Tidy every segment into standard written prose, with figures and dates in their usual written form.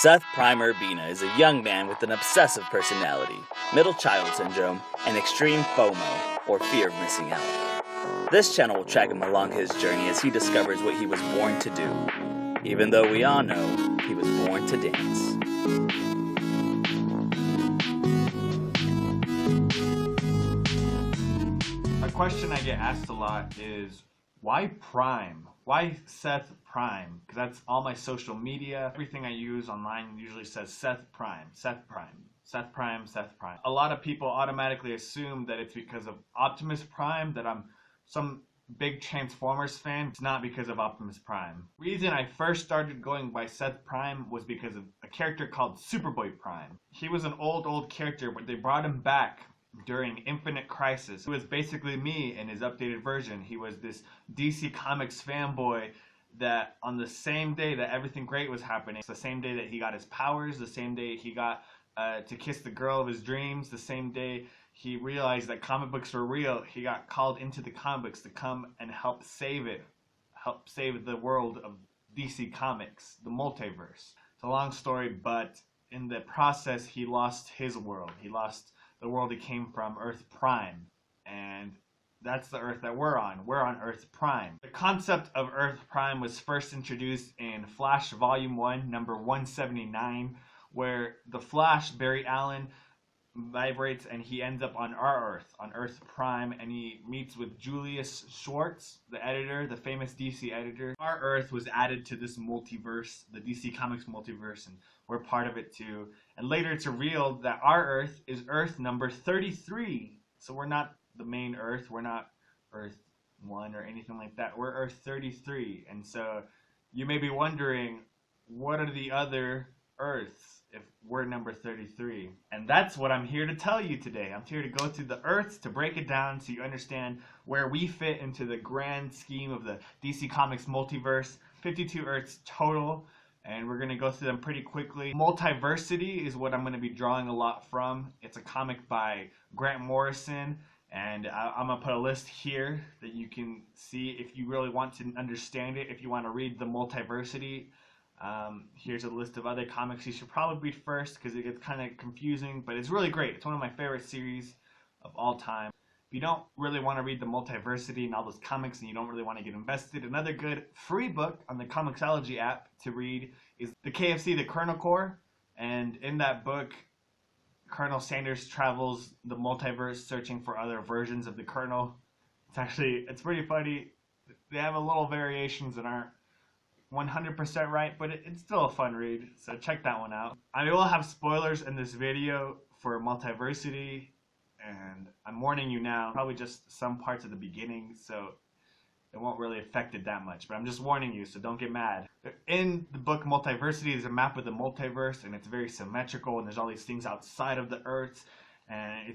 Seth-Prime Urbina is a young man with an obsessive personality, middle child syndrome, and extreme FOMO, or fear of missing out. This channel will track him along his journey as he discovers what he was born to do, even though we all know he was born to dance. A question I get asked a lot is, why Prime? Why Seth-Prime? Because that's all my social media. Everything I use online usually says Seth-Prime, Seth-Prime, Seth-Prime, Seth-Prime. A lot of people automatically assume that it's because of Optimus Prime, that I'm some big Transformers fan. It's not because of Optimus Prime. The reason I first started going by Seth-Prime was because of a character called Superboy Prime. He was an old character, but they brought him back during Infinite Crisis. He was basically me in his updated version. He was this DC Comics fanboy that on the same day that everything great was happening, the same day that he got his powers, the same day he got to kiss the girl of his dreams, the same day he realized that comic books were real, he got called into the comic books to come and help save it, help save the world of DC Comics, the multiverse. It's a long story, but in the process he lost his world. He lost the world he came from, Earth Prime, and that's the Earth that we're on. We're on Earth Prime. The concept of Earth Prime was first introduced in Flash Volume 1, number 179, where the Flash, Barry Allen, vibrates and he ends up on our Earth, on Earth Prime, and he meets with Julius Schwartz, the editor, the famous DC editor. Our Earth was added to this multiverse, the DC Comics Multiverse, and we're part of it too. And later it's revealed that our Earth is Earth number 33. So we're not the main Earth, we're not Earth 1 or anything like that. We're Earth 33. And so you may be wondering, what are the other Earths if we're number 33? And that's what I'm here to tell you today. I'm here to go through the Earths to break it down so you understand where we fit into the grand scheme of the DC Comics Multiverse. 52 Earths total, and we're going to go through them pretty quickly. Multiversity is what I'm going to be drawing a lot from. It's a comic by Grant Morrison, and I'm going to put a list here that you can see if you really want to understand it, if you want to read the Multiversity. Here's a list of other comics you should probably read first because it gets kind of confusing, but it's really great. It's one of my favorite series of all time. If you don't really want to read the Multiversity and all those comics and you don't really want to get invested, another good free book on the Comixology app to read is the KFC, the Colonel Corps. And in that book, Colonel Sanders travels the multiverse searching for other versions of the Colonel. It's pretty funny. They have a little variations that aren't 100% right, but it's still a fun read, so check that one out. I will have spoilers in this video for Multiversity, and I'm warning you now, probably just some parts at the beginning, so it won't really affect it that much, but I'm just warning you, so don't get mad. In the book Multiversity, there's a map of the multiverse, and it's very symmetrical, and there's all these things outside of the Earths, and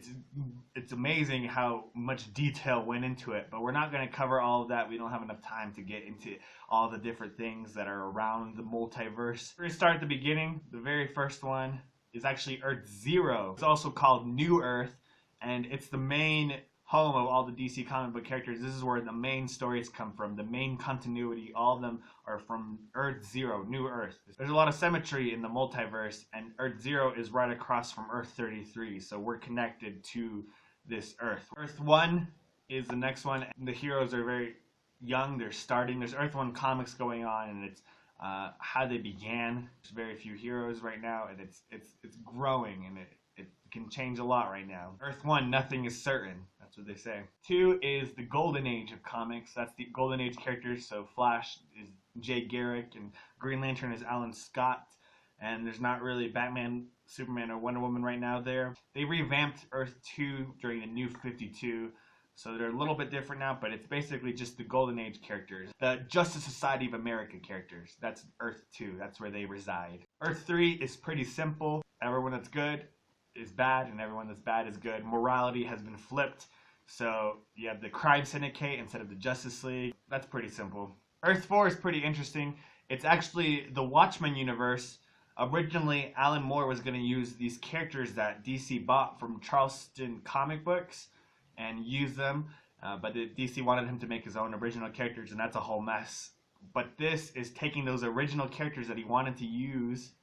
it's amazing how much detail went into it, but we're not going to cover all of that. We don't have enough time to get into all the different things that are around the multiverse. We're going to start at the beginning. The very first one is actually Earth Zero. It's also called New Earth, and it's the main home of all the DC comic book characters. This is where the main stories come from, the main continuity. All of them are from Earth Zero, New Earth. There's a lot of symmetry in the multiverse, and Earth Zero is right across from Earth 33, so we're connected to this Earth. Earth 1 is the next one, and the heroes are very young, they're starting. There's Earth 1 comics going on, and it's how they began. There's very few heroes right now, and it's growing, and it can change a lot right now. Earth 1, nothing is certain. That's what they say. 2 is the Golden Age of comics. That's the Golden Age characters. So Flash is Jay Garrick, and Green Lantern is Alan Scott. And there's not really Batman, Superman, or Wonder Woman right now there. They revamped Earth 2 during the New 52. So they're a little bit different now, but it's basically just the Golden Age characters. The Justice Society of America characters. That's Earth 2. That's where they reside. Earth 3 is pretty simple. Everyone that's good is bad, and everyone that's bad is good. Morality has been flipped. So you have the Crime Syndicate instead of the Justice League. That's pretty simple. Earth 4 is pretty interesting. It's actually the Watchmen universe. Originally, Alan Moore was going to use these characters that DC bought from Charleston Comic Books and use them, but DC wanted him to make his own original characters, and that's a whole mess. But this is taking those original characters that he wanted to use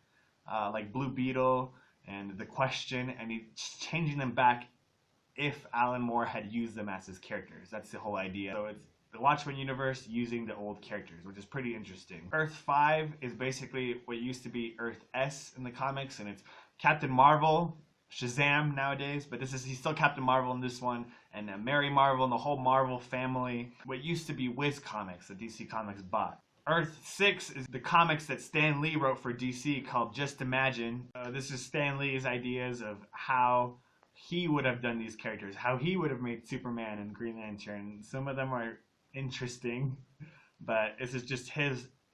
like Blue Beetle and The Question, and he's changing them back if Alan Moore had used them as his characters. That's the whole idea. So it's the Watchmen universe using the old characters, which is pretty interesting. Earth 5 is basically what used to be Earth S in the comics, and it's Captain Marvel, Shazam nowadays, but he's still Captain Marvel in this one, and Mary Marvel and the whole Marvel family. What used to be Wiz Comics that DC Comics bought. Earth 6 is the comics that Stan Lee wrote for DC called Just Imagine. This is Stan Lee's ideas of how he would have done these characters, how he would have made Superman and Green Lantern. Some of them are interesting, but this is just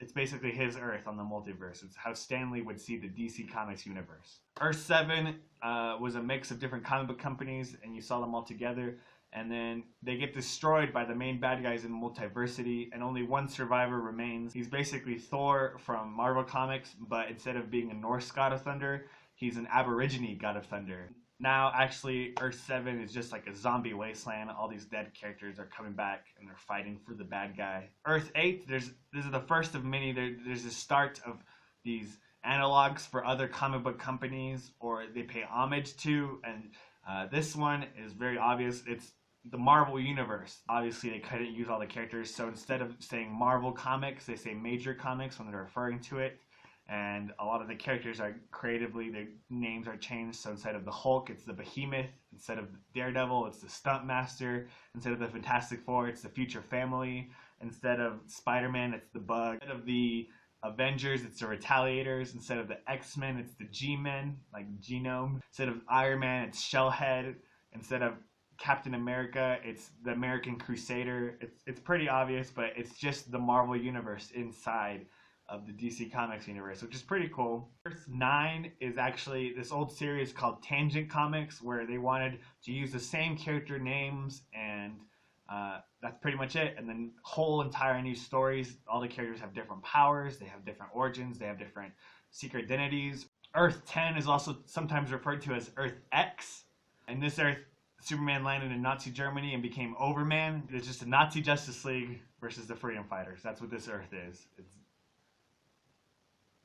it's basically his Earth on the multiverse. It's how Stan Lee would see the DC Comics universe. Earth 7 was a mix of different comic book companies, and you saw them all together. And then they get destroyed by the main bad guys in Multiversity, and only one survivor remains. He's basically Thor from Marvel Comics, but instead of being a Norse god of thunder, he's an Aborigine god of thunder. Now, actually, Earth 7 is just like a zombie wasteland. All these dead characters are coming back, and they're fighting for the bad guy. Earth 8, this is the first of many. There's the start of these analogs for other comic book companies, or they pay homage to, and this one is very obvious. It's the Marvel Universe. Obviously, they couldn't use all the characters, so instead of saying Marvel Comics, they say Major Comics when they're referring to it. And a lot of the characters are creatively, their names are changed. So instead of the Hulk, it's the Behemoth. Instead of Daredevil, it's the Stunt Master. Instead of the Fantastic Four, it's the Future Family. Instead of Spider-Man, it's the Bug. Instead of the Avengers, it's the Retaliators. Instead of the X-Men, it's the G-Men, like Genome. Instead of Iron Man, it's Shellhead. Instead of Captain America, it's the American Crusader. It's pretty obvious, but it's just the Marvel Universe inside of the DC Comics universe, which is pretty cool. Earth 9 is actually this old series called Tangent Comics, where they wanted to use the same character names, and that's pretty much it. And then whole entire new stories. All the characters have different powers, they have different origins, they have different secret identities. Earth 10 is also sometimes referred to as Earth X. And this Earth, Superman landed in Nazi Germany and became Overman. It's just a Nazi Justice League versus the Freedom Fighters. That's what this Earth is. It's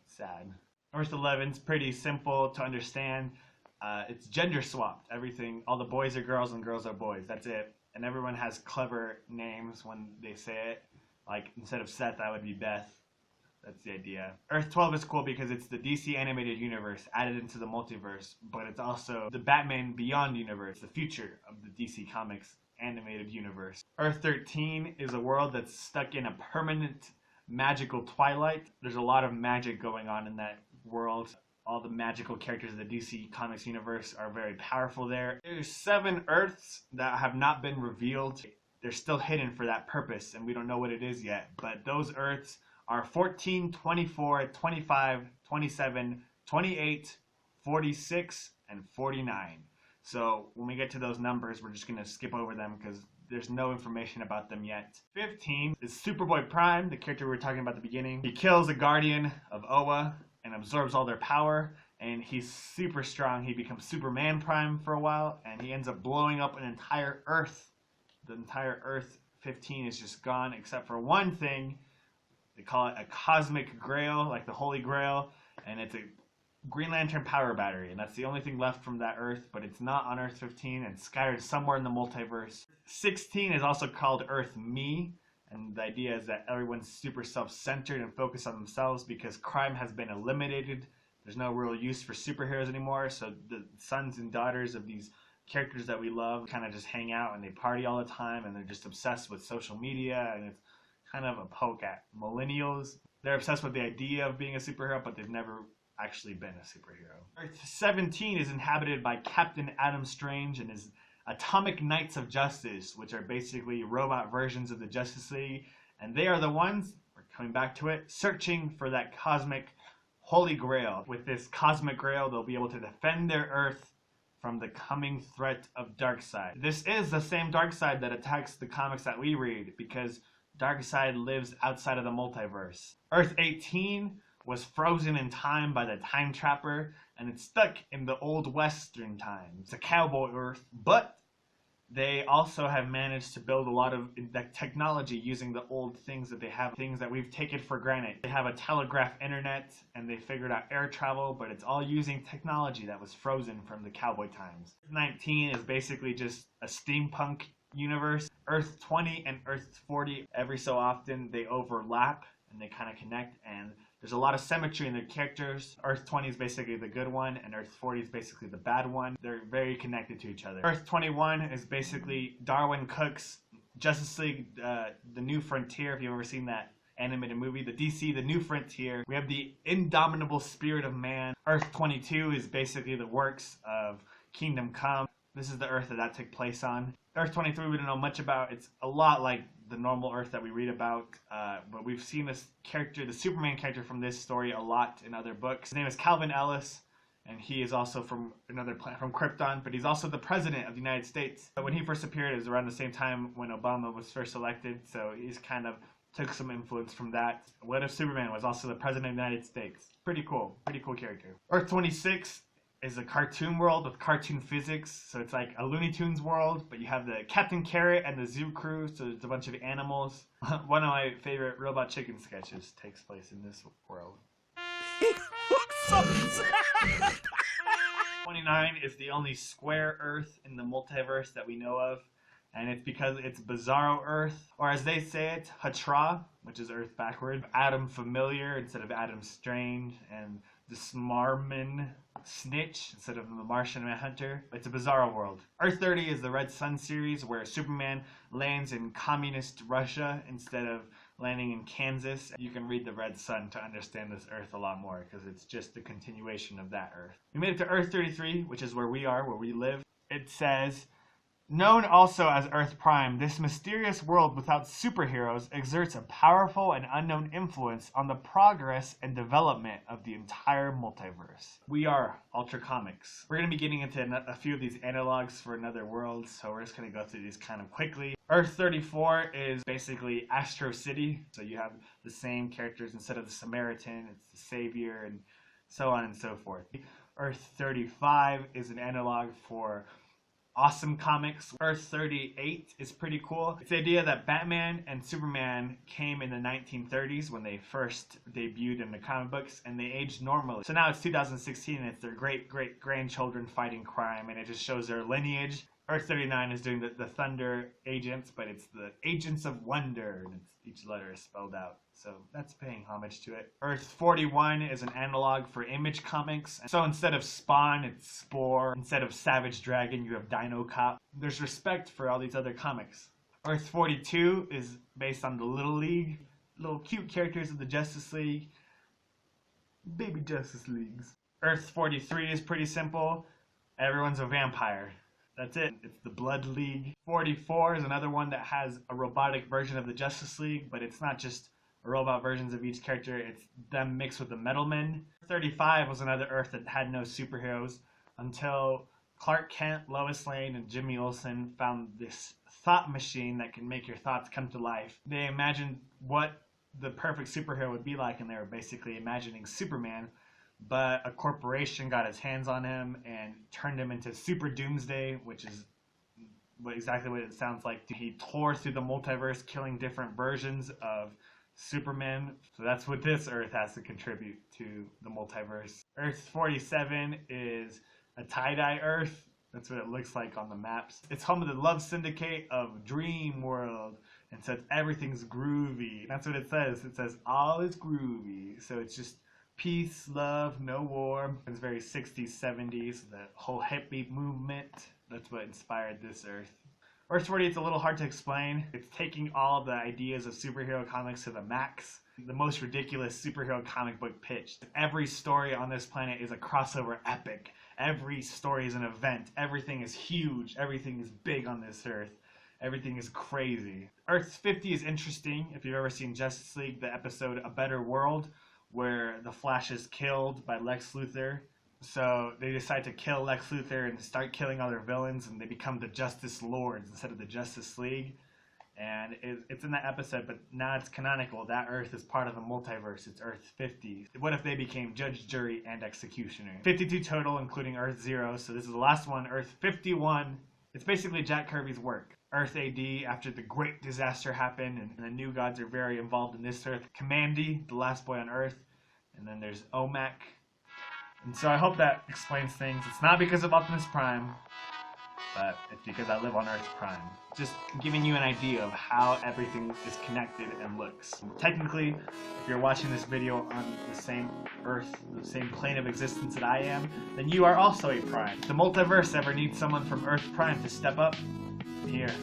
sad. Earth 11 is pretty simple to understand. It's gender swapped. Everything, all the boys are girls and girls are boys. That's it. And everyone has clever names when they say it. Like instead of Seth, that would be Beth. That's the idea. Earth 12 is cool because it's the DC animated universe added into the multiverse, but it's also the Batman Beyond universe, the future of the DC Comics animated universe. Earth 13 is a world that's stuck in a permanent magical twilight. There's a lot of magic going on in that world. All the magical characters of the DC Comics universe are very powerful there. There's 7 Earths that have not been revealed. They're still hidden for that purpose, and we don't know what it is yet. But those Earths are 14, 24, 25, 27, 28, 46, and 49. So when we get to those numbers, we're just going to skip over them because there's no information about them yet. 15 is Superboy Prime, the character we were talking about at the beginning. He kills a guardian of Oa and absorbs all their power, and he's super strong. He becomes Superman Prime for a while, and he ends up blowing up an entire Earth. The entire Earth 15 is just gone except for one thing. They call it a cosmic grail, like the Holy Grail, and it's a Green Lantern power battery, and that's the only thing left from that Earth, but it's not on Earth 15 and scattered somewhere in the multiverse. 16 is also called Earth Me, and the idea is that everyone's super self-centered and focused on themselves because crime has been eliminated. There's no real use for superheroes anymore, so the sons and daughters of these characters that we love kind of just hang out and they party all the time, and they're just obsessed with social media, and it's kind of a poke at millennials. They're obsessed with the idea of being a superhero, but they've never actually been a superhero. Earth 17 is inhabited by Captain Adam Strange and his Atomic Knights of Justice, which are basically robot versions of the Justice League, and they are the ones, we're coming back to it, searching for that cosmic Holy Grail. With this cosmic grail, they'll be able to defend their Earth from the coming threat of Darkseid. This is the same Darkseid that attacks the comics that we read, because Darkseid lives outside of the multiverse. Earth 18 was frozen in time by the Time Trapper, and it's stuck in the old Western time. It's a cowboy Earth, but They also have managed to build a lot of technology using the old things that they have, things that we've taken for granted. They have a telegraph internet, and they figured out air travel, but it's all using technology that was frozen from the cowboy times. 19 is basically just a steampunk universe. Earth 20 and Earth 40, every so often they overlap and they kind of connect, and there's a lot of symmetry in their characters. Earth 20 is basically the good one, and Earth 40 is basically the bad one. They're very connected to each other. Earth 21 is basically Darwin Cook's Justice League, The New Frontier, if you've ever seen that animated movie. The DC, The New Frontier. We have the indomitable spirit of man. Earth 22 is basically the works of Kingdom Come. This is the Earth that took place on. Earth 23 we don't know much about. It's a lot like the normal Earth that we read about, but we've seen this character, the Superman character from this story, a lot in other books. His name is Calvin Ellis, and he is also from another planet, from Krypton, but he's also the president of the United States. But when he first appeared, it was around the same time when Obama was first elected, so he's kind of took some influence from that. What if Superman was also the president of the United States? Pretty cool character. Earth 26 is a cartoon world with cartoon physics, so it's like a Looney Tunes world, but you have the Captain Carrot and the Zoo Crew, so there's a bunch of animals. One of my favorite Robot Chicken sketches takes place in this world. 29 is the only square Earth in the multiverse that we know of, and it's because it's Bizarro Earth, or as they say it, Hatra, which is Earth backward, Adam Familiar instead of Adam Strange, and the Smarman Snitch instead of the Martian Manhunter. It's a Bizarro world. Earth 30 is the Red Sun series, where Superman lands in communist Russia instead of landing in Kansas. You can read the Red Sun to understand this Earth a lot more, because it's just the continuation of that Earth. We made it to Earth 33, which is where we are, where we live. It says, known also as Earth Prime, this mysterious world without superheroes exerts a powerful and unknown influence on the progress and development of the entire multiverse. We are Ultra Comics. We're going to be getting into a few of these analogs for another world, so we're just going to go through these kind of quickly. Earth 34 is basically Astro City, so you have the same characters. Instead of the Samaritan, it's the Savior, and so on and so forth. Earth 35 is an analog for Awesome Comics. Earth 38 is pretty cool. It's the idea that Batman and Superman came in the 1930s when they first debuted in the comic books, and they aged normally. So now it's 2016 and it's their great-great-grandchildren fighting crime, and it just shows their lineage. Earth 39 is doing the Thunder Agents, but it's the Agents of Wonder, and each letter is spelled out. So that's paying homage to it. Earth 41 is an analog for Image Comics. So instead of Spawn, it's Spore. Instead of Savage Dragon, you have Dino Cop. There's respect for all these other comics. Earth 42 is based on the Little League. Little cute characters of the Justice League. Baby Justice Leagues. Earth 43 is pretty simple. Everyone's a vampire. That's it. It's the Blood League. 44 is another one that has a robotic version of the Justice League, but it's not just robot versions of each character, it's them mixed with the Metal Men. 35 was another Earth that had no superheroes until Clark Kent, Lois Lane, and Jimmy Olsen found this thought machine that can make your thoughts come to life. They imagined what the perfect superhero would be like, and they were basically imagining Superman, but a corporation got its hands on him and turned him into Super Doomsday, which is exactly what it sounds like. He tore through the multiverse, killing different versions of Superman. So that's what this Earth has to contribute to the multiverse. Earth 47 is a tie-dye Earth. That's what it looks like on the maps. It's home of the Love Syndicate of Dream World, and so everything's groovy. That's what it says. It says all is groovy. So it's just peace, love, no war. It's very 60s, 70s, the whole hippie movement. That's what inspired this Earth. Earth 48 is a little hard to explain. It's taking all the ideas of superhero comics to the max. The most ridiculous superhero comic book pitch. Every story on this planet is a crossover epic. Every story is an event. Everything is huge. Everything is big on this Earth. Everything is crazy. Earth 50 is interesting. If you've ever seen Justice League, the episode A Better World, where the Flash is killed by Lex Luthor. So they decide to kill Lex Luthor and start killing other villains, and they become the Justice Lords instead of the Justice League. And it's in that episode, but now it's canonical. That Earth is part of the multiverse. It's Earth 50. What if they became judge, jury, and executioner? 52 total, including Earth 0. So this is the last one. Earth 51 It's basically Jack Kirby's work. Earth AD, after the great disaster happened, and the new gods are very involved in this Earth. Kamandi, the last boy on Earth, and then there's Omek. And so I hope that explains things. It's not because of Optimus Prime, but it's because I live on Earth Prime. Just giving you an idea of how everything is connected and looks. Technically, if you're watching this video on the same Earth, the same plane of existence that I am, then you are also a Prime. If the multiverse ever needs someone from Earth Prime to step up, I'm here.